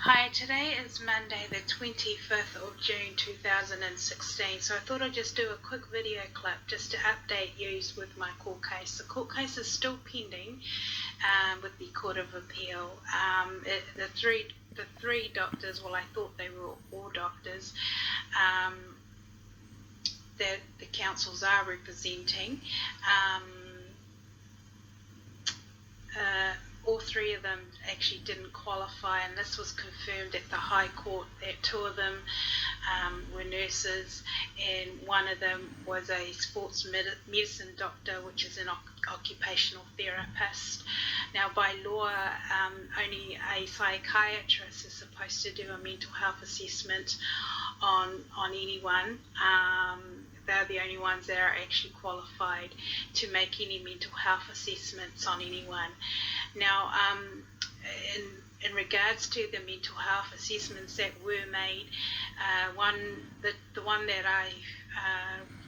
Hi, today is Monday the 25th of June 2016, so I thought I'd just do a quick video clip just to update you with my court case. The court case is still pending with the Court of Appeal. The three doctors, well, I thought they were all doctors, that the councils are representing. All three of them actually didn't qualify, and this was confirmed at the High Court that two of them were nurses, and one of them was a sports medicine doctor, which is an occupational therapist. Now, by law, only a psychiatrist is supposed to do a mental health assessment on anyone. They're the only ones that are actually qualified to make any mental health assessments on anyone. Now, in regards to the mental health assessments that were made, the one that I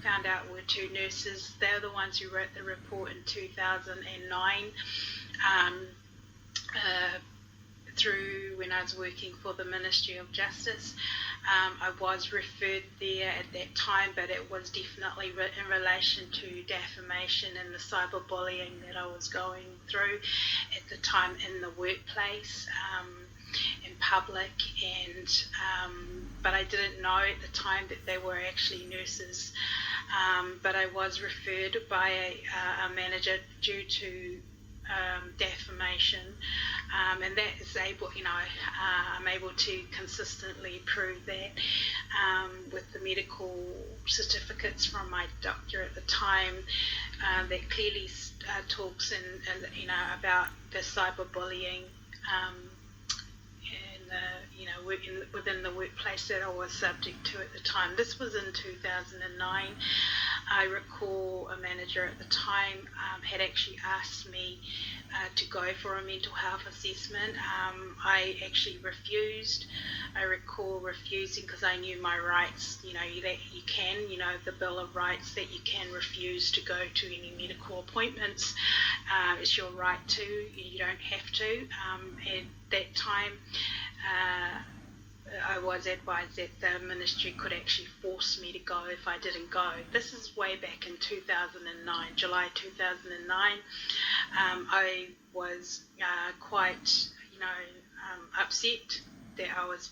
found out were two nurses. They're the ones who wrote the report in 2009. Through when I was working for the Ministry of Justice. I was referred there at that time, but it was definitely in relation to defamation and the cyberbullying that I was going through at the time in the workplace, in public, and but I didn't know at the time that they were actually nurses. But I was referred by a manager due to defamation, and that is able, I'm able to consistently prove that with the medical certificates from my doctor at the time, that clearly talks about the cyberbullying within the workplace that I was subject to at the time. This was in 2009. I recall a manager at the time had actually asked me to go for a mental health assessment. I actually refused. I recall refusing because I knew my rights, that you can, the Bill of Rights, that you can refuse to go to any medical appointments. It's your right to, you don't have to. At that time, I was advised that the ministry could actually force me to go if I didn't go. This is way back in 2009, July 2009. I was quite, upset that I was,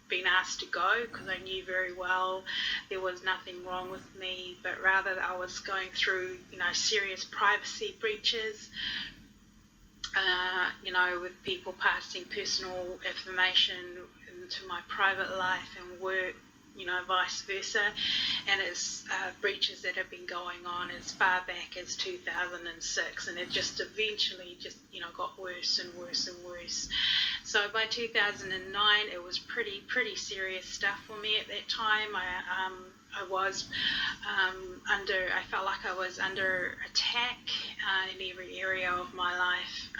being asked to go, because I knew very well there was nothing wrong with me, but rather that I was going through, serious privacy breaches. With people passing personal information into my private life and work, vice versa, and it's breaches that have been going on as far back as 2006, and it just eventually got worse and worse and worse. So by 2009, it was pretty serious stuff for me at that time. I was I felt like I was under attack in every area of my life.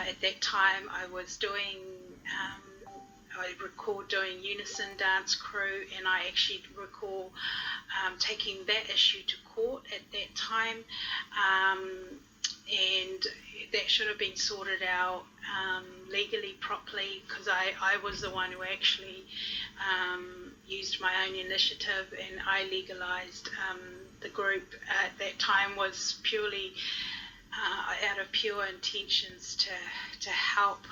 At that time, I was doing, I recall doing Unison Dance Crew, and I actually recall taking that issue to court at that time, and that should have been sorted out legally properly, because I was the one who actually used my own initiative, and I legalised the group. At that time was purely out of pure intentions to help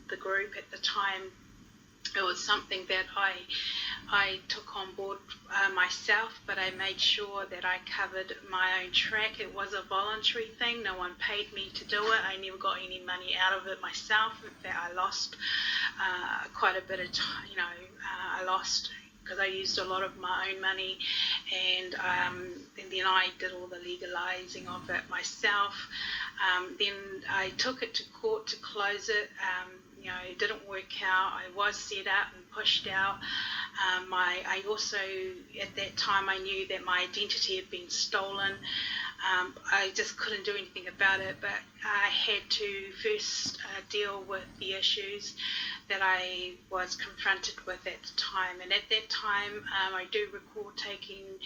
the group at the time. It was something that I took on board myself, but I made sure that I covered my own track. It was a voluntary thing. No one paid me to do it. I never got any money out of it myself. In fact, I lost quite a bit of time. I lost because I used a lot of my own money, and then I did all the legalising of it myself. Then I took it to court to close it. It didn't work out. I was set up and pushed out. I also, at that time, I knew that my identity had been stolen. I just couldn't do anything about it, but I had to first deal with the issues that I was confronted with at the time. And at that time, I do recall taking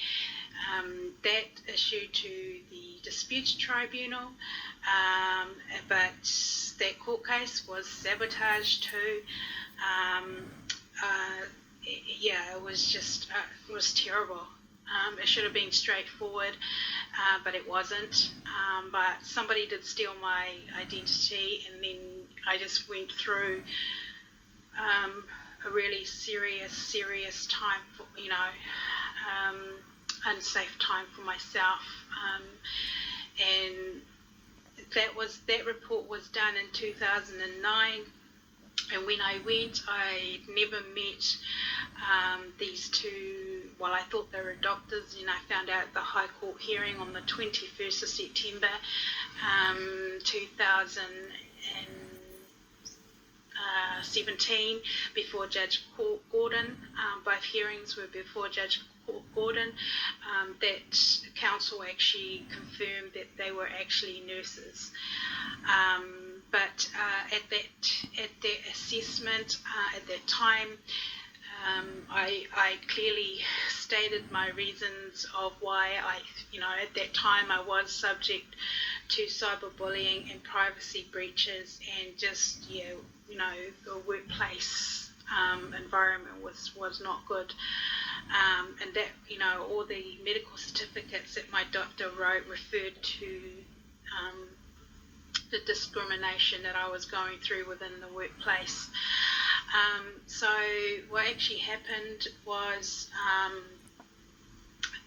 that issue to the disputes tribunal, but that court case was sabotaged too. It was just, it was terrible. It should have been straightforward, but it wasn't. But somebody did steal my identity, and then I just went through a really serious time for, unsafe time for myself. And that report was done in 2009. And when I went, I never met these two, well, I thought they were doctors, and I found out at the High Court hearing on the 21st of September 2017 before Judge Gordon. Both hearings were before Judge Gordon, that council actually confirmed that they were actually nurses. But at that assessment, at that time, I clearly stated my reasons of why at that time I was subject to cyberbullying and privacy breaches, and just, the workplace environment was not good. And that, all the medical certificates that my doctor wrote referred to the discrimination that I was going through within the workplace. So what actually happened was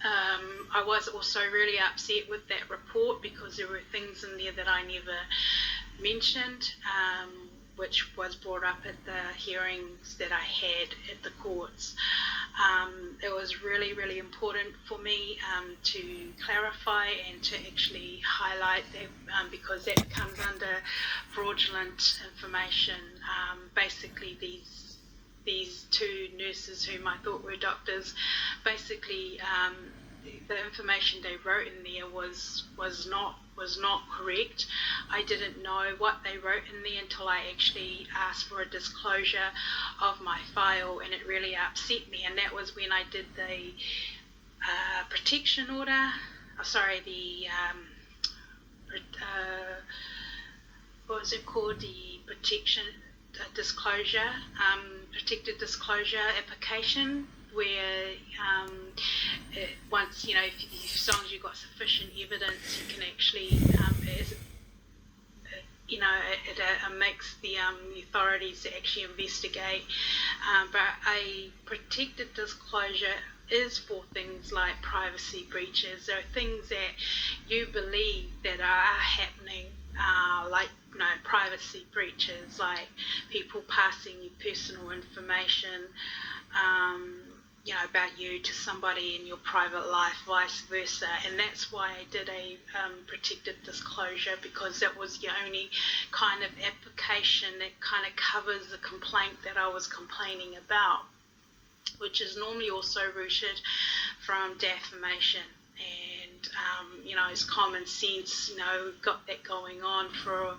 I was also really upset with that report, because there were things in there that I never mentioned, which was brought up at the hearings that I had at the courts. It was really, really important for me to clarify and to actually highlight that, because that comes under fraudulent information. Basically, these two nurses whom I thought were doctors, basically the information they wrote in there was not correct. I didn't know what they wrote in there until I actually asked for a disclosure of my file, and it really upset me. And that was when I did the protection order. What was it called? The protection disclosure, protected disclosure application, where once, as long as you've got sufficient evidence, you can actually, it makes the authorities actually investigate. But a protected disclosure is for things like privacy breaches. There are things that you believe that are happening, like privacy breaches, like people passing you personal information, about you to somebody in your private life, vice versa. And that's why I did a protected disclosure, because that was the only kind of application that kind of covers the complaint that I was complaining about, which is normally also rooted from defamation. And, it's common sense, got that going on for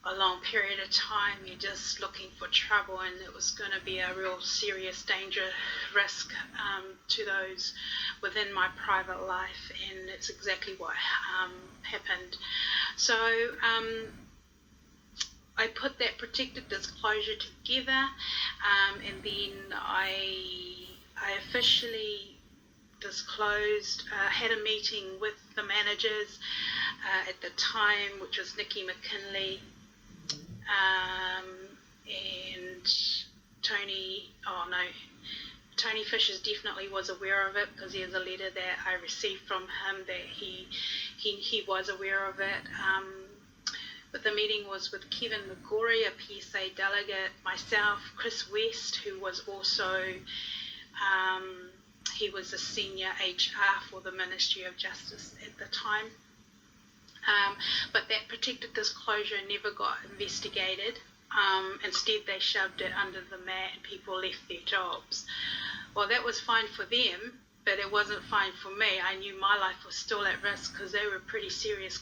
a long period of time. You're just looking for trouble, and it was going to be a real serious danger risk to those within my private life, and it's exactly what happened. So I put that protected disclosure together, and then I officially disclosed, had a meeting with the managers at the time, which was Nikki McKinley, and Tony Fishers definitely was aware of it, because there's a letter that I received from him that he was aware of it. But the meeting was with Kevin McGorry, a PSA delegate, myself, Chris West, who was also he was a senior HR for the Ministry of Justice at the time. But that protected disclosure never got investigated. Instead, they shoved it under the mat and people left their jobs. Well, that was fine for them, but it wasn't fine for me. I knew my life was still at risk because they were pretty serious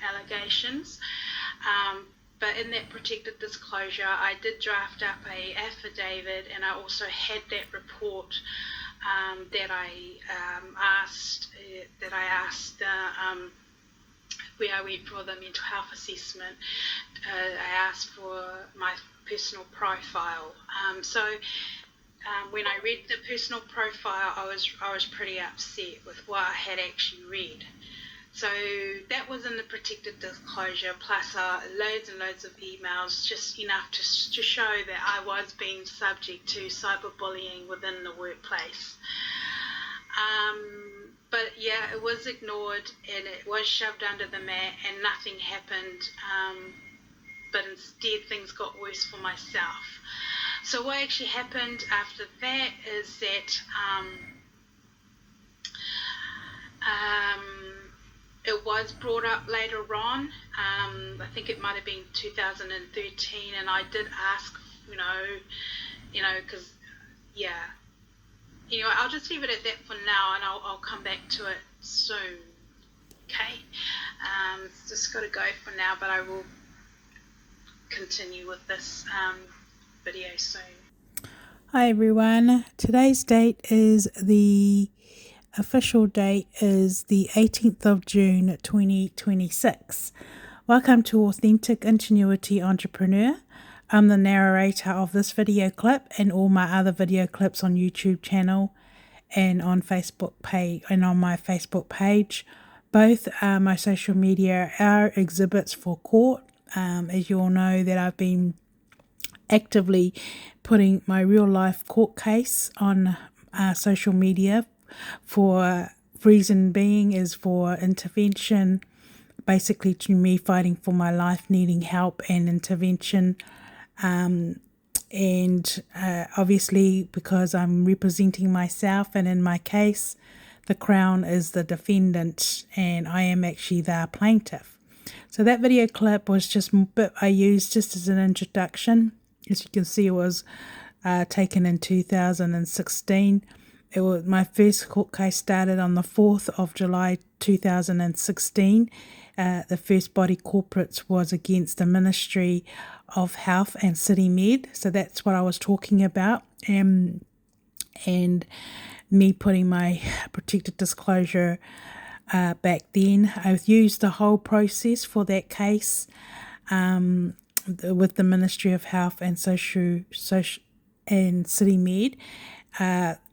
allegations. But in that protected disclosure, I did draft up a affidavit, and I also had that report that I asked where I went for the mental health assessment. I asked for my personal profile. When I read the personal profile, I was pretty upset with what I had actually read. So that was in the protected disclosure, plus loads and loads of emails, just enough to show that I was being subject to cyberbullying within the workplace. But yeah, it was ignored and it was shoved under the mat and nothing happened. But instead things got worse for myself. So what actually happened after that is that it was brought up later on. I think it might have been 2013, and I did ask, because, yeah. Anyway, I'll just leave it at that for now, and I'll come back to it soon. Okay? It's just got to go for now, but I will continue with this video soon. Hi everyone. Today's date is the official date is the 18th of June 2026. Welcome to Authentic Ingenuity Entrepreneur. I'm the narrator of this video clip and all my other video clips on YouTube channel and on Facebook page and on my Facebook page. Both my social media are exhibits for court. As you all know, that I've been actively putting my real life court case on social media, for reason being is for intervention, basically to me fighting for my life, needing help and intervention, and obviously because I'm representing myself, and in my case the Crown is the defendant and I am actually the plaintiff. So that video clip was just a bit I used just as an introduction. As you can see, it was taken in 2016. It was my first court case started on the 4th of July 2016. The first body corporates was against the Ministry of Health and City Med. So that's what I was talking about. And me putting my protected disclosure back then. I've used the whole process for that case with the Ministry of Health and Social and City Med.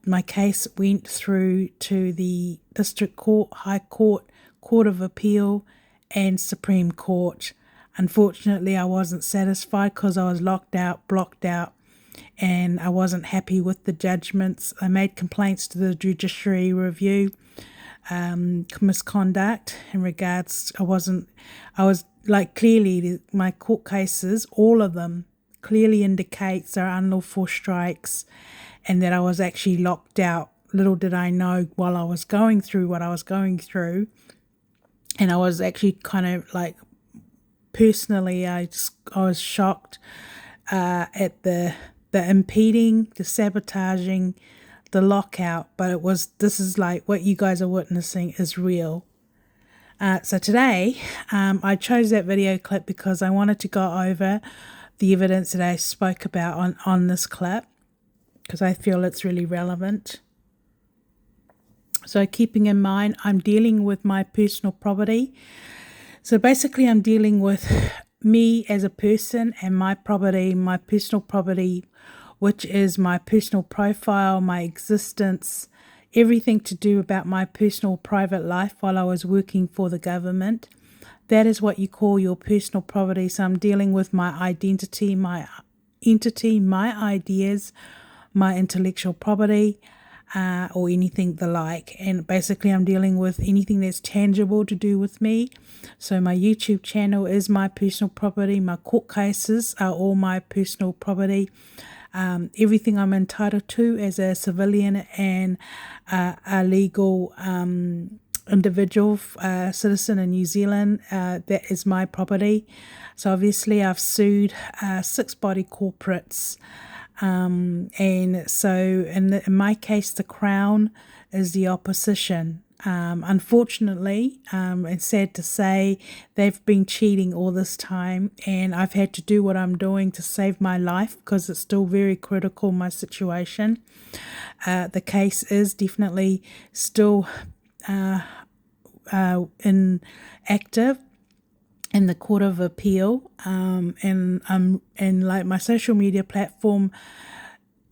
My case went through to the District Court, High Court, Court of Appeal and Supreme Court. Unfortunately, I wasn't satisfied because I was locked out, blocked out, and I wasn't happy with the judgments. I made complaints to the Judiciary Review, misconduct in regards, I was like, clearly my court cases, all of them clearly indicates there are unlawful strikes and that I was actually locked out. Little did I know while I was going through what I was going through. And I was actually kind of like, personally, I was shocked at the impeding, the sabotaging, the lockout. But this is like what you guys are witnessing is real. So today, I chose that video clip because I wanted to go over the evidence that I spoke about on this clip, because I feel it's really relevant. So keeping in mind, I'm dealing with my personal property. So basically, I'm dealing with me as a person and my property, my personal property, which is my personal profile, my existence, everything to do about my personal private life while I was working for the government. That is what you call your personal property. So I'm dealing with my identity, my entity, my ideas, my intellectual property, or anything the like. And basically I'm dealing with anything that's tangible to do with me. So my YouTube channel is my personal property. My court cases are all my personal property. Everything I'm entitled to as a civilian and a legal individual citizen in New Zealand, that is my property. So obviously I've sued 6 body corporates And so in my case, the Crown is the opposition. Unfortunately, it's sad to say, they've been cheating all this time, and I've had to do what I'm doing to save my life because it's still very critical, my situation. The case is definitely still in active in the Court of Appeal, and like my social media platform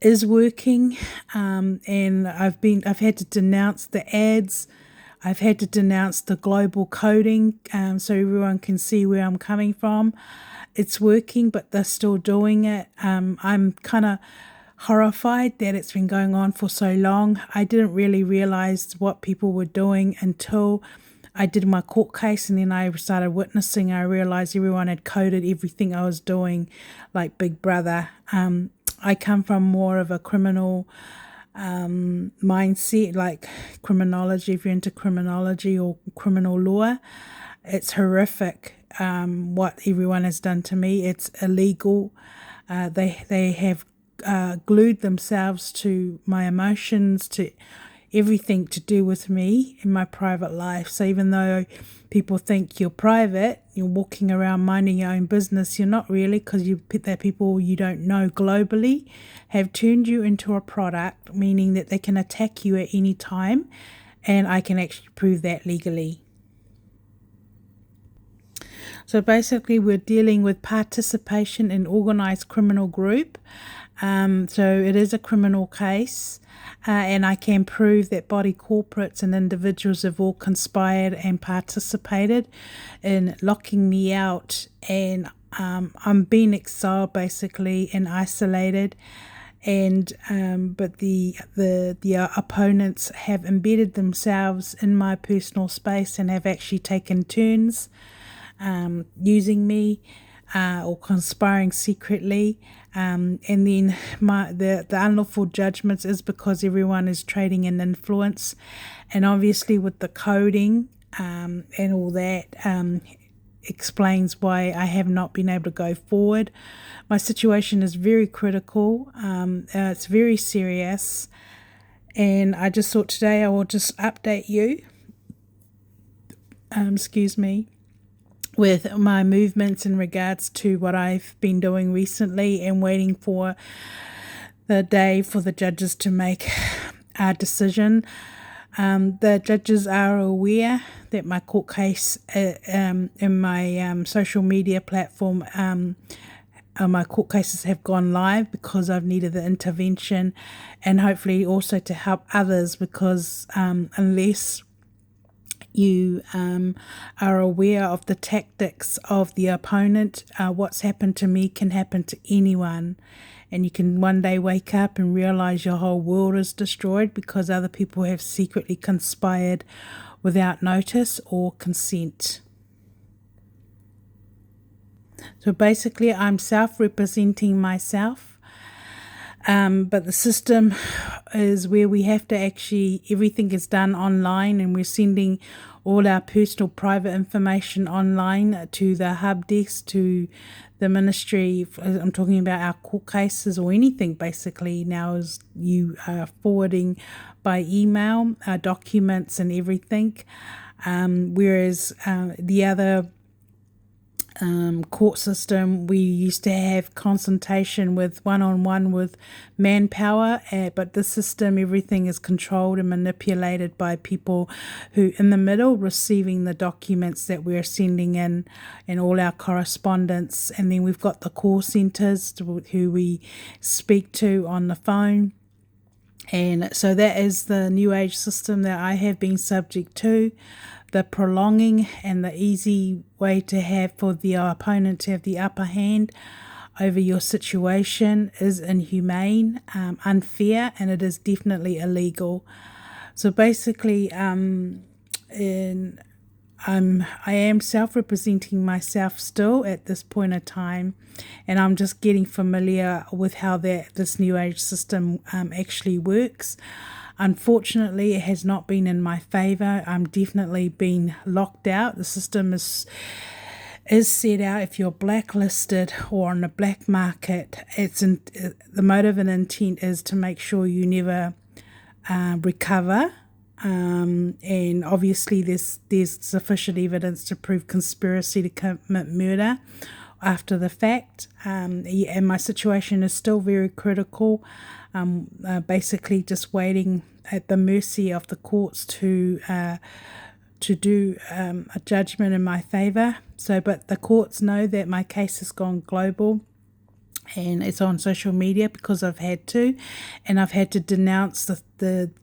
is working, and I've had to denounce the ads. I've had to denounce the global coding, so everyone can see where I'm coming from. It's working, but they're still doing it. I'm kind of horrified that it's been going on for so long. I didn't really realize what people were doing until I did my court case, and then I started witnessing. I realized everyone had coded everything I was doing like Big Brother. I come from more of a criminal mindset, like criminology. If you're into criminology or criminal law, it's horrific what everyone has done to me. It's illegal. They have glued themselves to my emotions, to everything to do with me in my private life. So even though people think you're private, you're walking around minding your own business, you're not really, because that people you don't know globally have turned you into a product, meaning that they can attack you at any time, and I can actually prove that legally. So basically, we're dealing with participation in organised criminal group. So it is a criminal case, and I can prove that body corporates and individuals have all conspired and participated in locking me out, and I'm being exiled basically and isolated. And but the opponents have embedded themselves in my personal space and have actually taken turns using me or conspiring secretly. And then the unlawful judgments is because everyone is trading in influence, and obviously with the coding and all that explains why I have not been able to go forward. My situation is very critical. It's very serious, and I just thought today I will just update you. Excuse me. With my movements in regards to what I've been doing recently, and waiting for the day for the judges to make a decision. The judges are aware that my court case in my social media platform, my court cases have gone live because I've needed the intervention, and hopefully also to help others, because unless you are aware of the tactics of the opponent, what's happened to me can happen to anyone. And you can one day wake up and realize your whole world is destroyed because other people have secretly conspired without notice or consent. So basically, I'm self-representing myself. But the system is where we have to actually, everything is done online, and we're sending all our personal private information online to the hub desk, to the ministry. I'm talking about our court cases or anything basically now, is you are forwarding by email documents and everything. Whereas the other court system, we used to have consultation with one-on-one with manpower, but this system, everything is controlled and manipulated by people who in the middle receiving the documents that we're sending in and all our correspondence. And then we've got the call centers who we speak to on the phone. And so that is the new age system that I have been subject to. The prolonging and the easy way to have for the opponent to have the upper hand over your situation is inhumane, unfair, and it is definitely illegal. So basically, I am self-representing myself still at this point in time, and I'm just getting familiar with how this new age system actually works. Unfortunately, it has not been in my favor. I'm definitely being locked out. The system is is set out. If you're blacklisted or on the black market, the motive and intent is to make sure you never recover. And obviously there's sufficient evidence to prove conspiracy to commit murder after the fact. And my situation is still very critical. Basically just waiting at the mercy of the courts to do a judgment in my favor. But the courts know that my case has gone global, and it's on social media because I've had to, and I've had to denounce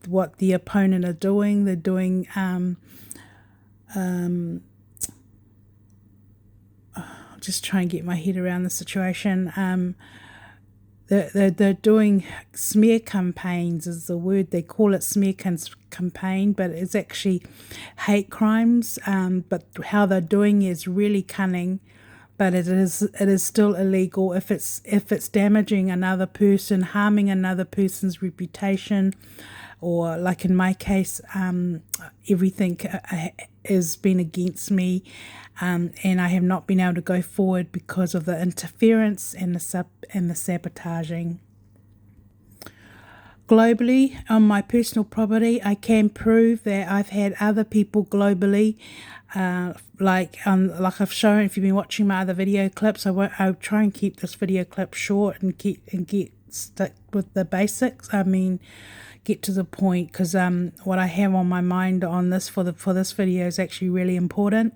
what the opponent are doing. They're doing just try and get my head around the situation. They're doing smear campaigns is the word. They call it smear campaign, but it's actually hate crimes. But how they're doing is really cunning, but it is still illegal if it's damaging another person, harming another person's reputation, or like in my case, everything has been against me, and I have not been able to go forward because of the interference and the sabotaging. Globally, on my personal property, I can prove that I've had other people globally, like I've shown. If you've been watching my other video clips, I'll try and keep this video clip short and get stuck with the basics. Get to the point, because what I have on my mind on this for this video is actually really important.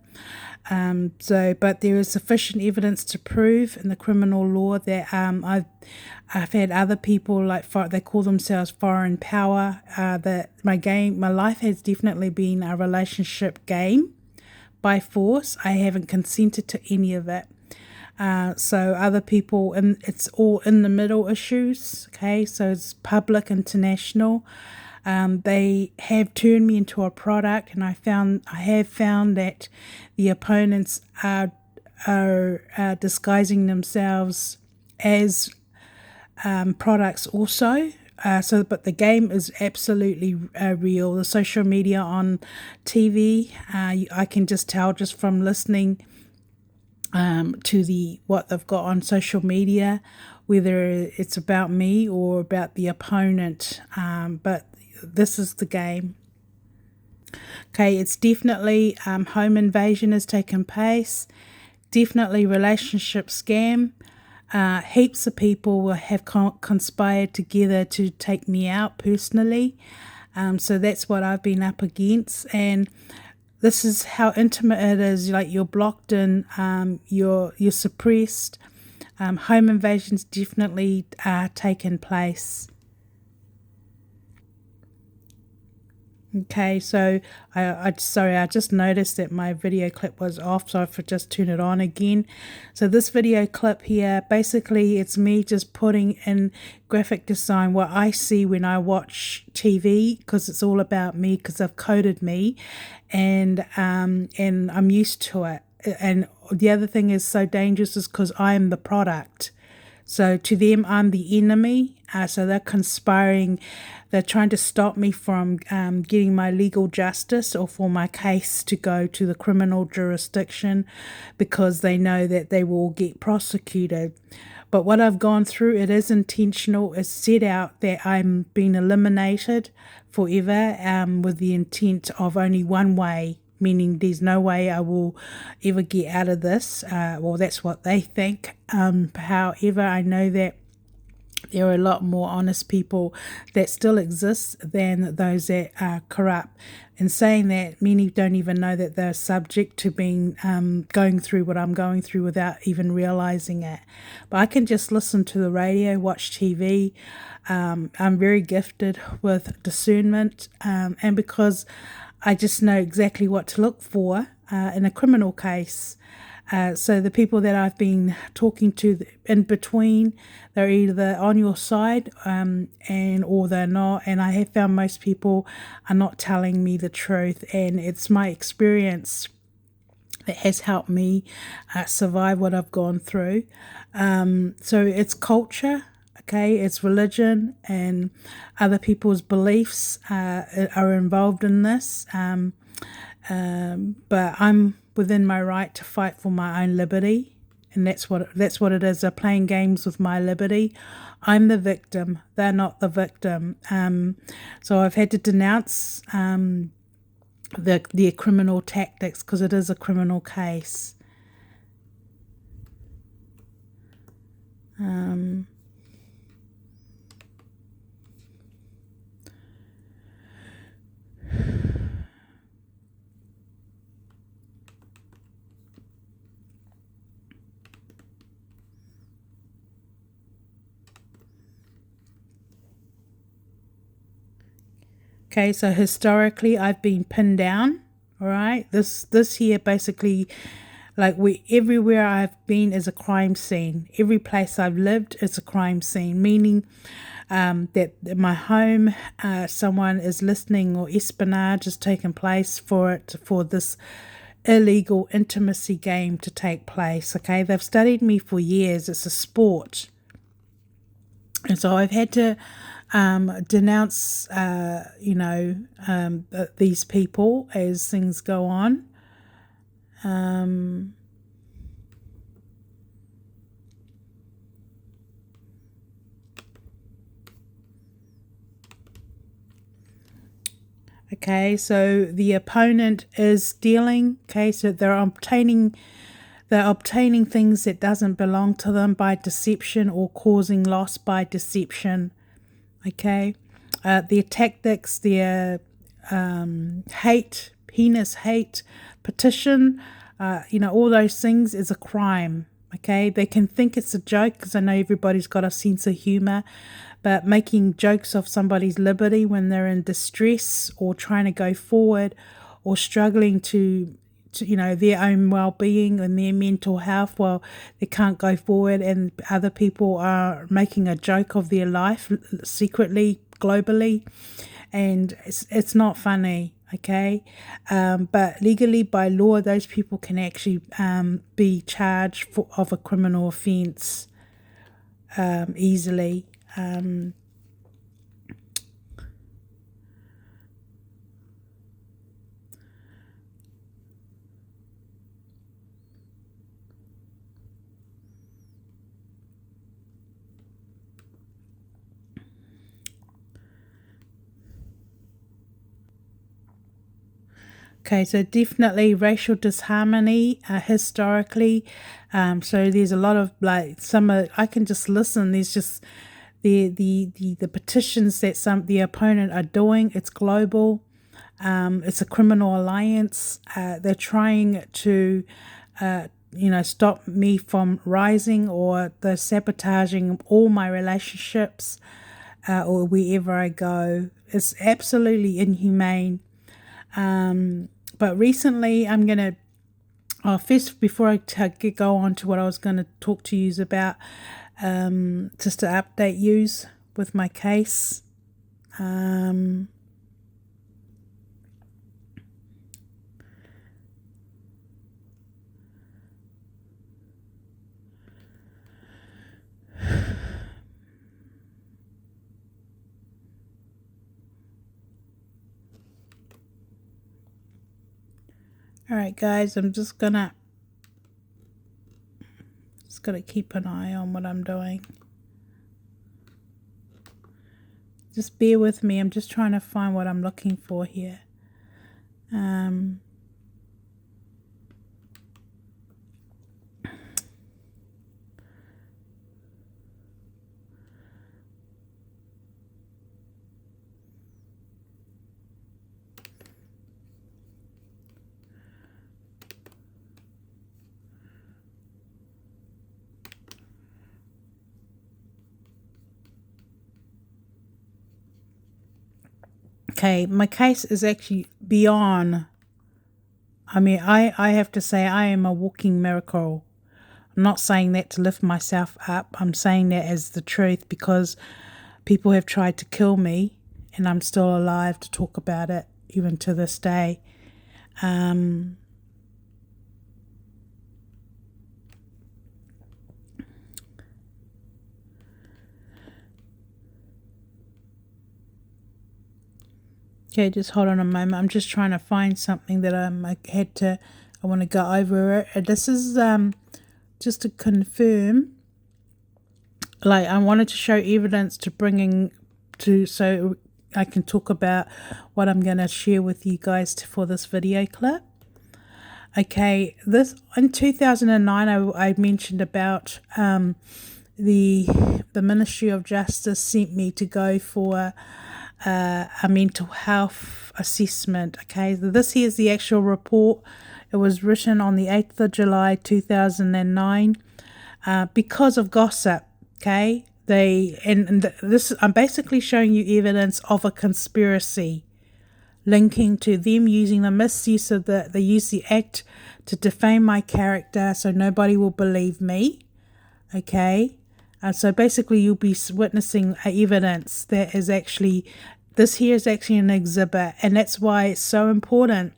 But there is sufficient evidence to prove in the criminal law that I've had other people, they call themselves foreign power, that my life has definitely been a relationship game by force. I haven't consented to any of it. So other people, and it's all in the middle issues, okay? So it's public, international. They have turned me into a product, and I have found that the opponents are disguising themselves as products also. But the game is absolutely real. The social media on TV, I can just tell just from listening to what they've got on social media, whether it's about me or about the opponent. But this is the game. Okay, it's definitely home invasion has taken place. Definitely relationship scam. Heaps of people will have conspired together to take me out personally. So that's what I've been up against. And this is how intimate it is. Like, you're blocked in, you're suppressed. Home invasions definitely taken place. Okay, so I just noticed that my video clip was off, so I've just turned it on again. So this video clip here, basically it's me just putting in graphic design what I see when I watch TV, because it's all about me, because I've coded me, and I'm used to it. And the other thing is so dangerous is because I am the product. So to them, I'm the enemy. So they're conspiring. They're trying to stop me from getting my legal justice, or for my case to go to the criminal jurisdiction, because they know that they will get prosecuted. But what I've gone through, it is intentional. It's set out that I'm being eliminated forever, with the intent of only one way, meaning there's no way I will ever get out of this. Well, that's what they think. However, I know that there are a lot more honest people that still exist than those that are corrupt. In saying that, many don't even know that they're subject to being going through what I'm going through without even realizing it. But I can just listen to the radio, watch TV. I'm very gifted with discernment, and because I just know exactly what to look for in a criminal case. So the people that I've been talking to in between, they're either on your side or they're not. And I have found most people are not telling me the truth. And it's my experience that has helped me survive what I've gone through. So it's culture. Okay, it's religion, and other people's beliefs are involved in this. But I'm within my right to fight for my own liberty. And that's what it is. They're playing games with my liberty. I'm the victim. They're not the victim. So I've had to denounce their criminal tactics, because it is a criminal case. Okay, so historically I've been pinned down. All right, this here basically, like, everywhere I've been is a crime scene. Every place I've lived is a crime scene, meaning that in my home, someone is listening, or espionage is taking place for this illegal intimacy game to take place. Okay, they've studied me for years. It's a sport. And so I've had to denounce, these people as things go on. Okay, so the opponent is stealing. Okay, so they're obtaining things that doesn't belong to them by deception, or causing loss by deception. Okay, their tactics, their hate, penis hate, petition, all those things is a crime. Okay, they can think it's a joke, because I know everybody's got a sense of humor, but making jokes of somebody's liberty when they're in distress, or trying to go forward, or struggling to their own well-being and their mental health, well, they can't go forward, and other people are making a joke of their life secretly, globally, and it's not funny. Okay, but legally, by law, those people can actually be charged of a criminal offence easily. Okay, so definitely racial disharmony historically. So there's a lot of, like, I can just listen. There's just the petitions that the opponent are doing. It's global. It's a criminal alliance. They're trying to stop me from rising, or they're sabotaging all my relationships, or wherever I go. It's absolutely inhumane. But recently, I'm going to, first, before I go on to what I was going to talk to you about, just to update you with my case. All right, guys, I'm just gonna keep an eye on what I'm doing. Just bear with me. I'm just trying to find what I'm looking for here. Okay, my case is actually beyond. I mean, I have to say I am a walking miracle. I'm not saying that to lift myself up. I'm saying that as the truth, because people have tried to kill me, and I'm still alive to talk about it, even to this day. Okay, just hold on a moment. I'm just trying to find something that I had to I want to go over it. And this is just to confirm, like, I wanted to show evidence to bringing to, so I can talk about what I'm going to share with you guys for this video clip. Okay, this in 2009, I mentioned about the Ministry of Justice sent me to go for a mental health assessment. Okay, so this here's the actual report. It was written on the 8th of July 2009 because of gossip. Okay, this I'm basically showing you evidence of a conspiracy linking to them using the misuse of they use the act to defame my character so nobody will believe me. Okay, so basically you'll be witnessing evidence that is actually, this here is actually an exhibit, and that's why it's so important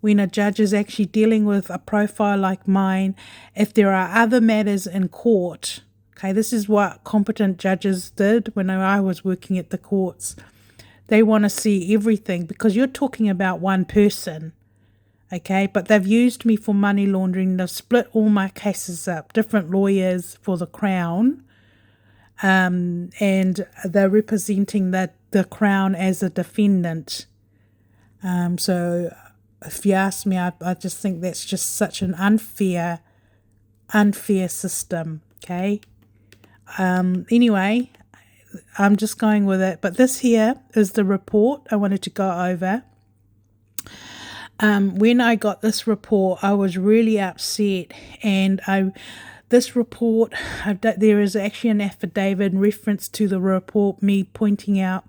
when a judge is actually dealing with a profile like mine, if there are other matters in court. Okay, this is what competent judges did when I was working at the courts. They want to see everything because you're talking about one person, okay? But they've used me for money laundering. They've split all my cases up, different lawyers for the Crown, and they're representing the Crown as a defendant. So if you ask me, I just think that's just such an unfair system, okay? Anyway, I'm just going with it. But this here is the report I wanted to go over. When I got this report, I was really upset. And this report, there is actually an affidavit in reference to the report, me pointing out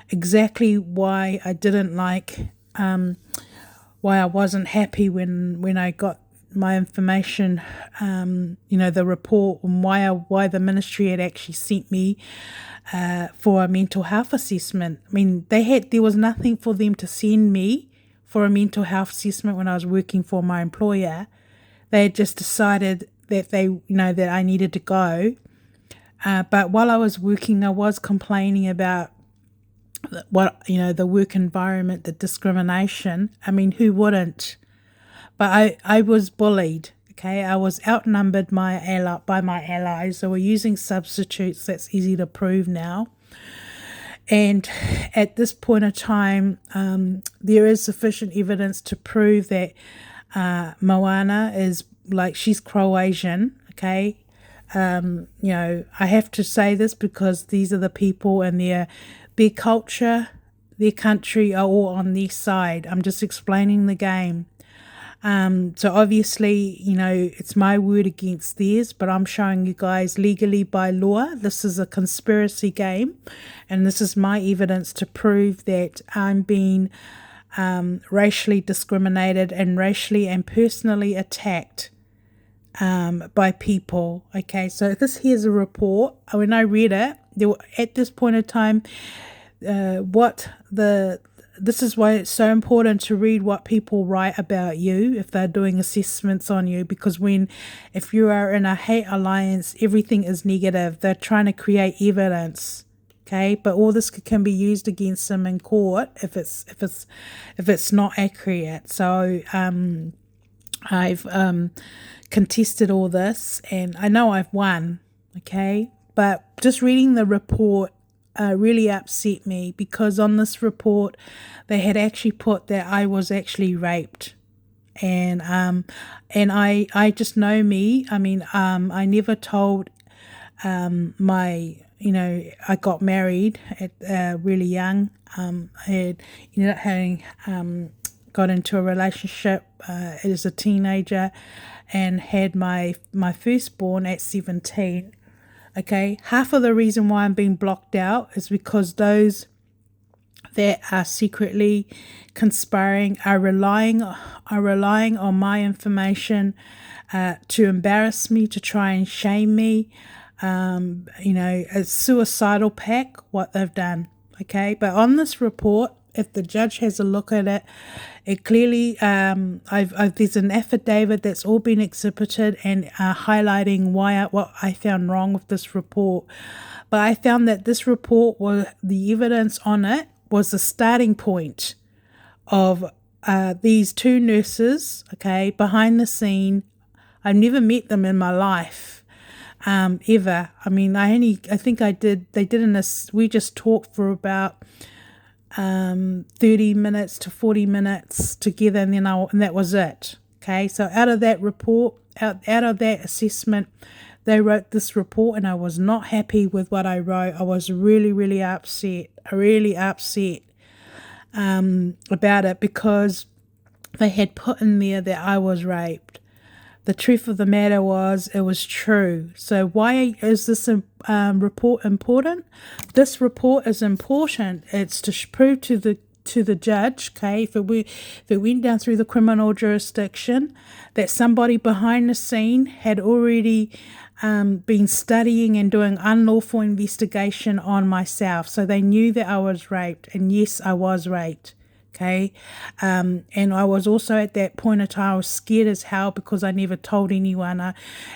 exactly why I didn't like, why I wasn't happy when I got my information, the report, and why the ministry had actually sent me for a mental health assessment. I mean, there was nothing for them to send me for a mental health assessment when I was working for my employer. They had just decided that that I needed to go. But while I was working, I was complaining about the work environment, the discrimination. I mean, who wouldn't? But I was bullied, okay? I was outnumbered by my allies. They were using substitutes. That's easy to prove now. And at this point in time, there is sufficient evidence to prove that Moana is, she's Croatian, okay? I have to say this because these are the people and their culture, their country are all on their side. I'm just explaining the game. So obviously, it's my word against theirs, but I'm showing you guys legally by law, this is a conspiracy game, and this is my evidence to prove that I'm being racially discriminated and racially and personally attacked by people. Okay, so this here's a report. When I read it, at this point in time, this is why it's so important to read what people write about you if they're doing assessments on you, because if you are in a hate alliance, everything is negative. They're trying to create evidence, okay? But all this can be used against them in court if it's not accurate. So I've contested all this, and I know I've won, okay? But just reading the report really upset me, because on this report they had actually put that I was actually raped, and I just know me. I mean, I never told I got married at really young. I had ended up having got into a relationship as a teenager, and had my firstborn at 17. Okay, half of the reason why I'm being blocked out is because those that are secretly conspiring are relying on my information to embarrass me, to try and shame me. A suicidal pact, what they've done. Okay, but on this report, if the judge has a look at it, it clearly, there's an affidavit that's all been exhibited and highlighting what I found wrong with this report. But I found that this report, the evidence on it was the starting point of these two nurses, okay, behind the scene. I've never met them in my life, ever. I mean, we just talked for about 30 minutes to 40 minutes together, and and that was it. Okay, so out of that report, out of that assessment, they wrote this report, and I was not happy with what I wrote. I was really, really upset, about it, because they had put in there that I was raped. The truth of the matter was, it was true. So why is this report important? This report is important. It's to prove to the judge, okay, if it went down through the criminal jurisdiction, that somebody behind the scene had already been studying and doing unlawful investigation on myself. So they knew that I was raped, and yes, I was raped. Okay. And I was also at that point of time, I was scared as hell because I never told anyone.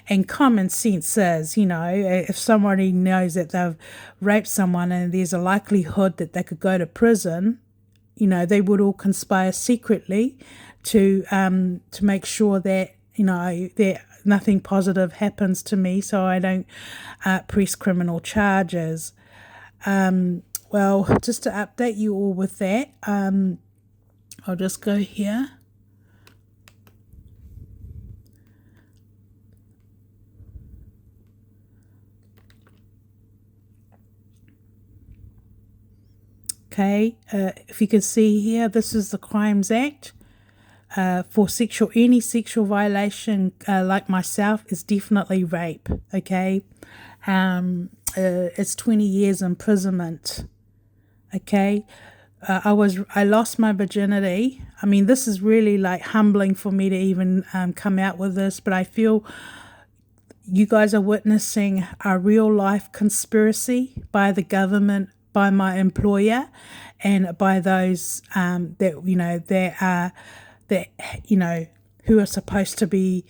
And common sense is, if somebody knows that they've raped someone and there's a likelihood that they could go to prison, they would all conspire secretly to make sure that, that nothing positive happens to me, so I don't press criminal charges. Well, just to update you all with that, I'll just go here. Okay, if you can see here, this is the Crimes Act. For any sexual violation, like myself, is definitely rape. Okay, it's 20 years imprisonment. Okay. I lost my virginity. I mean, this is really like humbling for me to even come out with this, but I feel you guys are witnessing a real life conspiracy by the government, by my employer, and by those who are supposed to be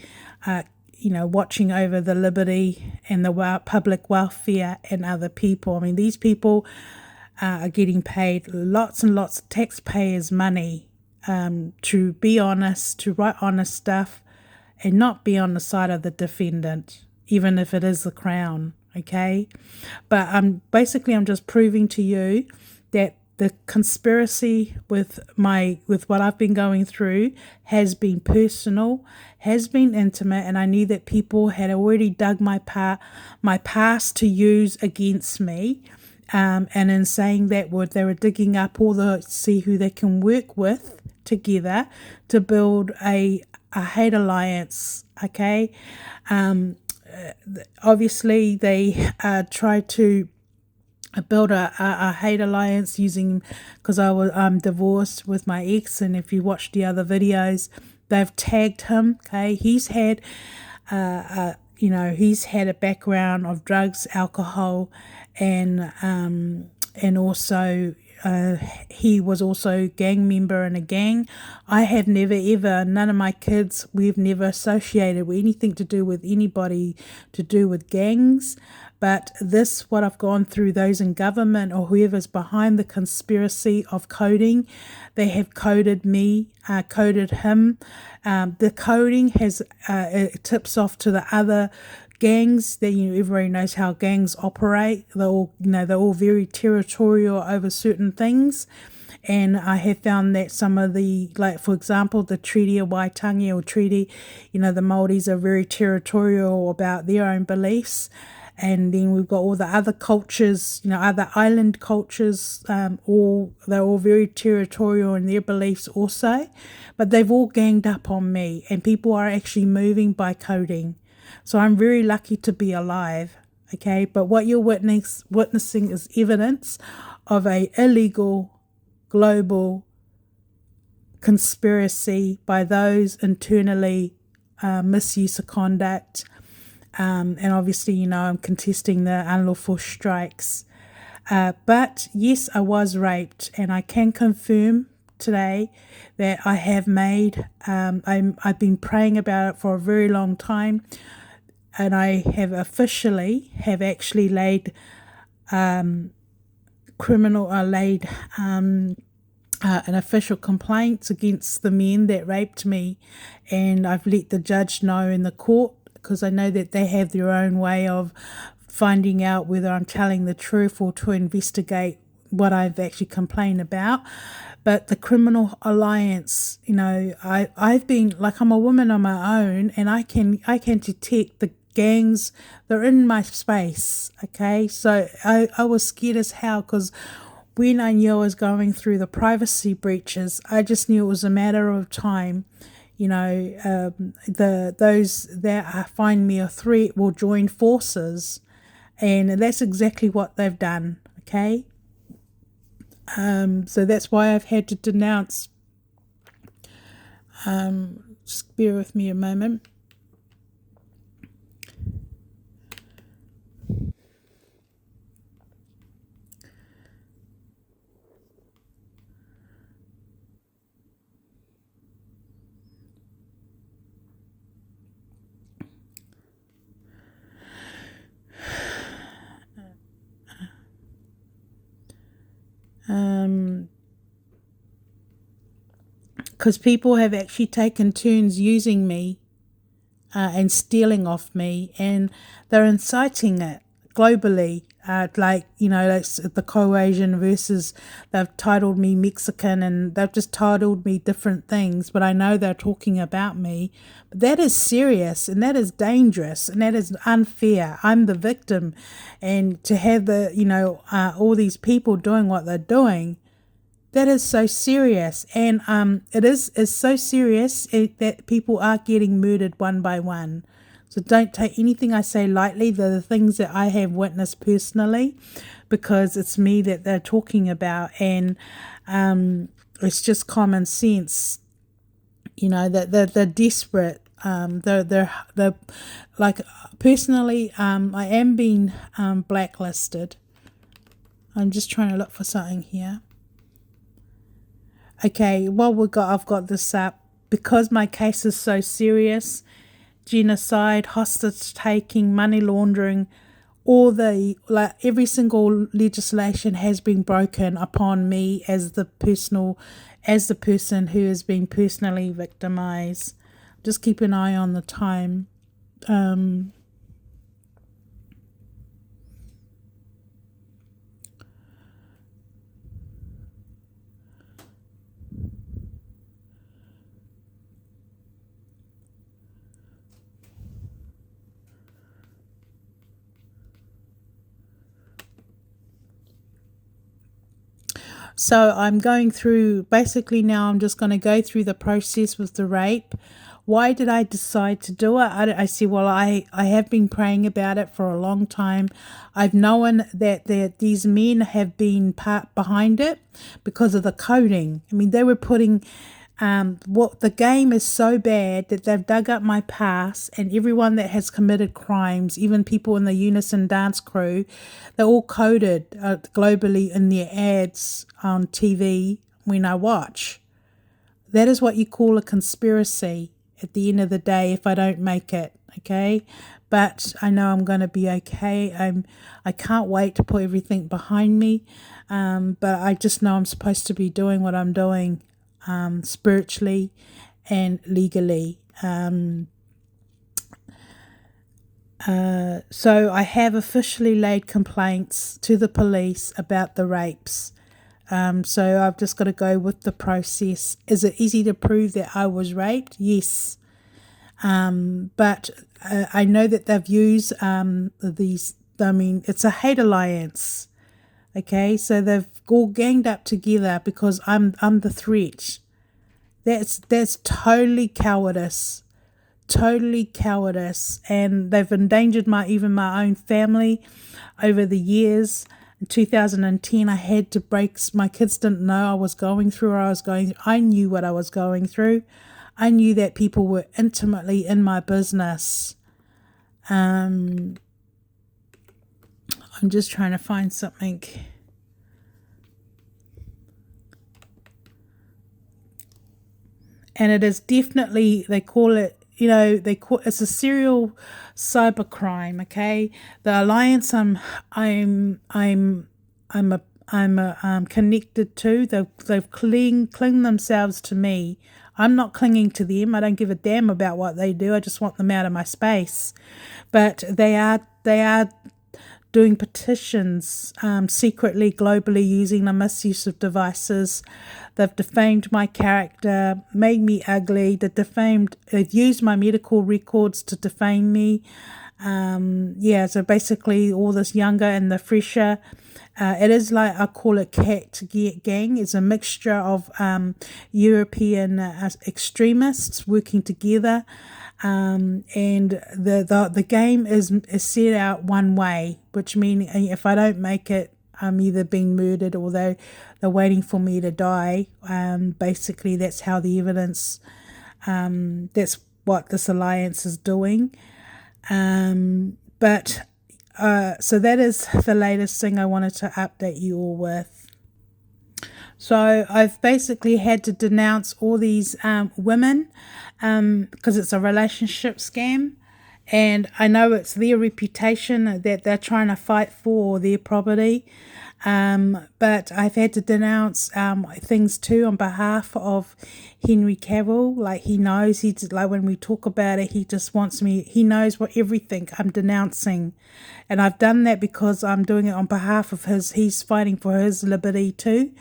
watching over the liberty and the public welfare and other people. I mean, these people are getting paid lots and lots of taxpayers' money to be honest, to write honest stuff, and not be on the side of the defendant, even if it is the Crown, okay? But basically I'm just proving to you that the conspiracy with what I've been going through has been personal, has been intimate, and I knew that people had already dug my past to use against me. And in saying that word, they were digging up see who they can work with together to build a hate alliance, okay? Obviously, they tried to build a hate alliance because I'm divorced with my ex, and if you watch the other videos, they've tagged him, okay? He's had he's had a background of drugs, alcohol, and also he was also a gang member in a gang. I have never ever, none of my kids, we've never associated with anything to do with anybody to do with gangs. But what I've gone through, those in government or whoever's behind the conspiracy of coding, they have coded me, coded him. The coding it tips off to the other gangs that everybody knows how gangs operate. They're all very territorial over certain things. And I have found that some of for example, the Treaty of Waitangi or Treaty, the Māoris are very territorial about their own beliefs. And then we've got all the other cultures, other island cultures, they're all very territorial in their beliefs also. But they've all ganged up on me, and people are actually moving by coding. So I'm very lucky to be alive, okay? But what you're witnessing is evidence of a illegal global conspiracy by those internally misuse of conduct. And obviously, I'm contesting the unlawful strikes. But yes, I was raped, and I can confirm today that I have made, I've been praying about it for a very long time, and I have actually laid an official complaint against the men that raped me, and I've let the judge know in the court, because I know that they have their own way of finding out whether I'm telling the truth, or to investigate what I've actually complained about. But the Criminal Alliance, I've been, like, I'm a woman on my own, and I can detect the gangs. They're in my space. Okay, so I was scared as hell, because when I knew I was going through the privacy breaches, I just knew it was a matter of time. Those that find me a threat will join forces, and that's exactly what they've done. Okay, so that's why I've had to denounce. Just bear with me a moment. Because people have actually taken turns using me and stealing off me, and they're inciting it globally. Like, that's the Coasian versus, they've titled me Mexican, and they've just titled me different things, but I know they're talking about me. But that is serious, and that is dangerous, and that is unfair. I'm the victim, and to have all these people doing what they're doing, that is so serious. And it's so serious that people are getting murdered one by one. So don't take anything I say lightly. They're the things that I have witnessed personally, because it's me that they're talking about. And it's just common sense, that they're desperate. They're like, personally, I am being blacklisted. I'm just trying to look for something here. Okay, I've got this up. Because my case is so serious, genocide, hostage taking, money laundering, every single legislation has been broken upon me as the person who has been personally victimized. Just keep an eye on the time. So I'm going through, basically now I'm just going to go through the process with the rape. Why did I decide to do it? I see, well, I have been praying about it for a long time. I've known that these men have been part behind it because of the coding. I mean, they were putting, what the game is so bad that they've dug up my past, and everyone that has committed crimes, even people in the Unison dance crew, they're all coded globally in their ads on TV when I watch. That is what you call a conspiracy at the end of the day if I don't make it, okay? But I know I'm going to be okay. I can't wait to put everything behind me, but I just know I'm supposed to be doing what I'm doing, spiritually and legally. So I have officially laid complaints to the police about the rapes. So I've just got to go with the process. Is it easy to prove that I was raped? Yes. But I know that they've used it's a hate alliance. Okay, so they've all ganged up together because I'm the threat. That's totally cowardice. Totally cowardice. And they've endangered even my own family over the years. In 2010, I had to break. My kids didn't know I was going through what I was going through. I knew what I was going through. I knew that people were intimately in my business. I'm just trying to find something. And it is definitely, they call it, it's a serial cybercrime. Okay, the alliance I'm connected to. They've cling themselves to me. I'm not clinging to them. I don't give a damn about what they do. I just want them out of my space. But they are doing petitions secretly, globally, using the misuse of devices. They've defamed my character, made me ugly. They've used my medical records to defame me. So basically all this younger and the fresher. It is like, I call it cat gang. It's a mixture of European extremists working together. And the game is set out one way, which means if I don't make it, I'm either being murdered or they're waiting for me to die. Basically, that's how the evidence, that's what this alliance is doing. So that is the latest thing I wanted to update you all with. So I've basically had to denounce all these women because it's a relationship scam. And I know it's their reputation that they're trying to fight for, their property. But I've had to denounce things too on behalf of Henry Cavill. Like, he knows, like when we talk about it, he just wants me, he knows what everything I'm denouncing. And I've done that because I'm doing it on behalf of he's fighting for his liberty too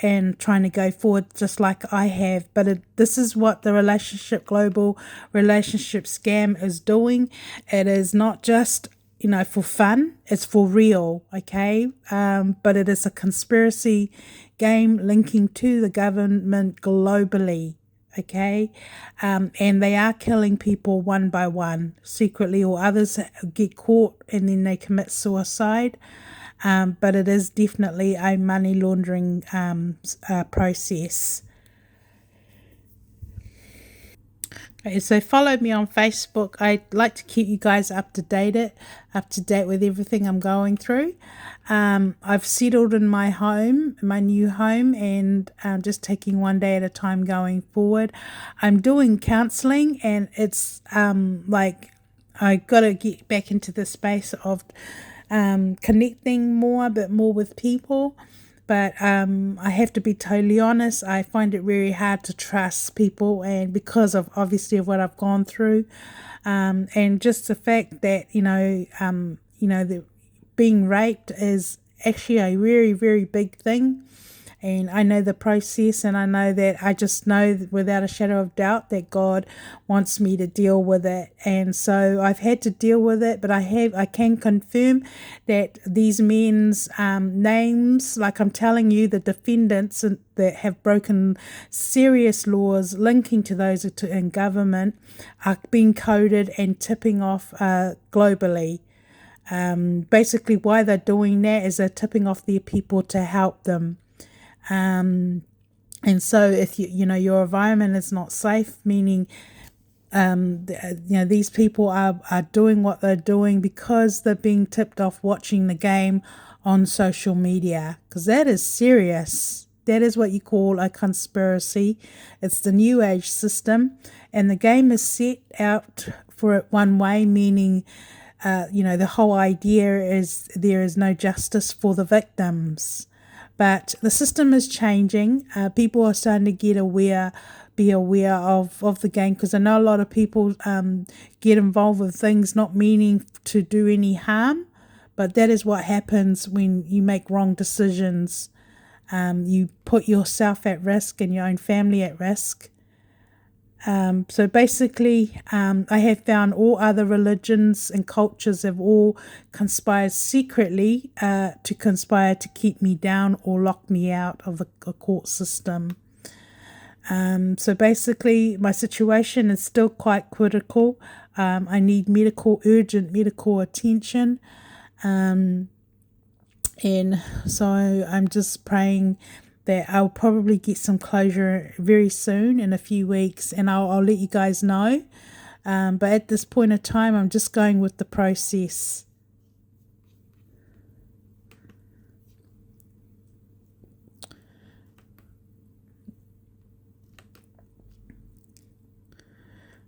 and trying to go forward just like I have. But this is what the global relationship scam is doing. It is not just for fun, it's for real, okay? But it is a conspiracy game linking to the government globally, okay? And they are killing people one by one, secretly, or others get caught and then they commit suicide. But it is definitely a money laundering process. Okay, so follow me on Facebook. I'd like to keep you guys up to date with everything I'm going through. I've settled in my new home, and I'm just taking one day at a time going forward. I'm doing counseling, and it's like I got to get back into the space of connecting a bit more with people. But I have to be totally honest, I find it very hard to trust people, and because of obviously of what I've gone through, and just the fact that the being raped is actually a very, very big thing. And I know the process, and I know that I just know without a shadow of doubt that God wants me to deal with it. And so I've had to deal with it, but I can confirm that these men's names, like I'm telling you, the defendants that have broken serious laws linking to those in government are being coded and tipping off globally. Basically, why they're doing that is they're tipping off their people to help them. And so if your environment is not safe, meaning these people are doing what they're doing because they're being tipped off watching the game on social media, because that is serious. That is what you call a conspiracy. It's the new age system, and the game is set out for it one way, meaning the whole idea is there is no justice for the victims. But the system is changing. People are starting to be aware of the game, because I know a lot of people get involved with things not meaning to do any harm, but that is what happens when you make wrong decisions. You put yourself at risk and your own family at risk. So basically, I have found all other religions and cultures have all conspired secretly to conspire to keep me down or lock me out of the court system. So basically, my situation is still quite critical. I need urgent medical attention. And so I'm just praying that I'll probably get some closure very soon, in a few weeks, and I'll let you guys know. But at this point of time, I'm just going with the process.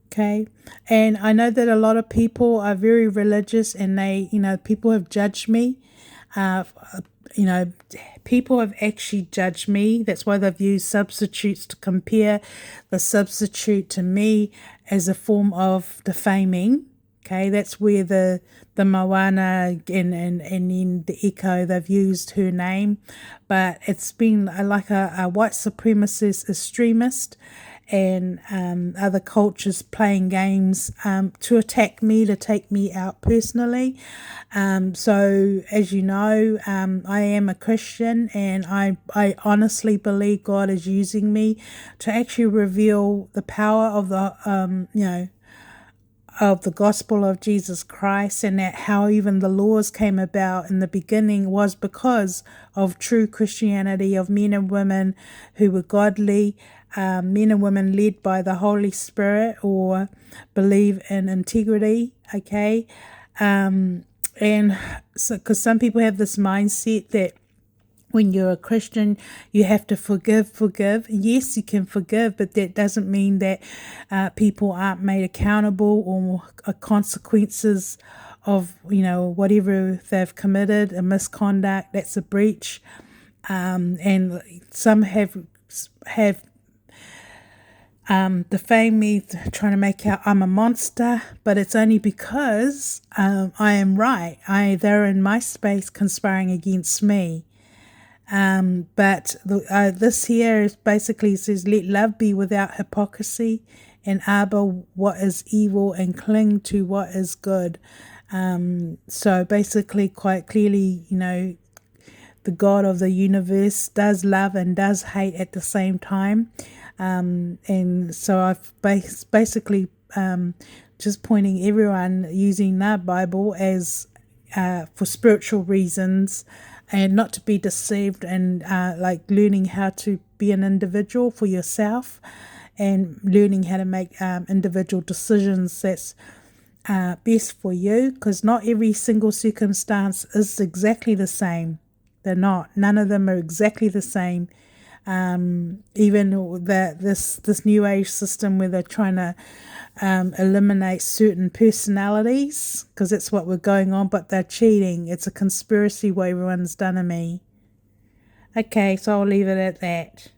Okay, and I know that a lot of people are very religious, and people have judged me. You know, people have actually judged me. That's why they've used substitutes to compare the substitute to me as a form of defaming. Okay, that's where the Moana and in the Echo they've used her name, but it's been like a white supremacist extremist and other cultures playing games to attack me, to take me out personally. So as you know, I am a Christian, and I honestly believe God is using me to actually reveal the power of the gospel of Jesus Christ, and that how even the laws came about in the beginning was because of true Christianity, of men and women who were godly, men and women led by the Holy Spirit or believe in integrity. Okay. And so because some people have this mindset that when you're a Christian, you have to forgive. Yes, you can forgive, but that doesn't mean that people aren't made accountable or consequences of, whatever they've committed, a misconduct, that's a breach. And some have defamed me, trying to make out I'm a monster, but it's only because I am right. They're in my space conspiring against me. But this here is basically says, let love be without hypocrisy, and arbor what is evil and cling to what is good. So basically, quite clearly, the God of the universe does love and does hate at the same time. And so I've basically just pointing everyone using the Bible as for spiritual reasons, and not to be deceived, and like learning how to be an individual for yourself, and learning how to make individual decisions that's best for you, because not every single circumstance is exactly the same. They're not. None of them are exactly the same. Even this new age system where they're trying to eliminate certain personalities, because that's what we're going on, but they're cheating. It's a conspiracy what everyone's done to me. Okay, so I'll leave it at that.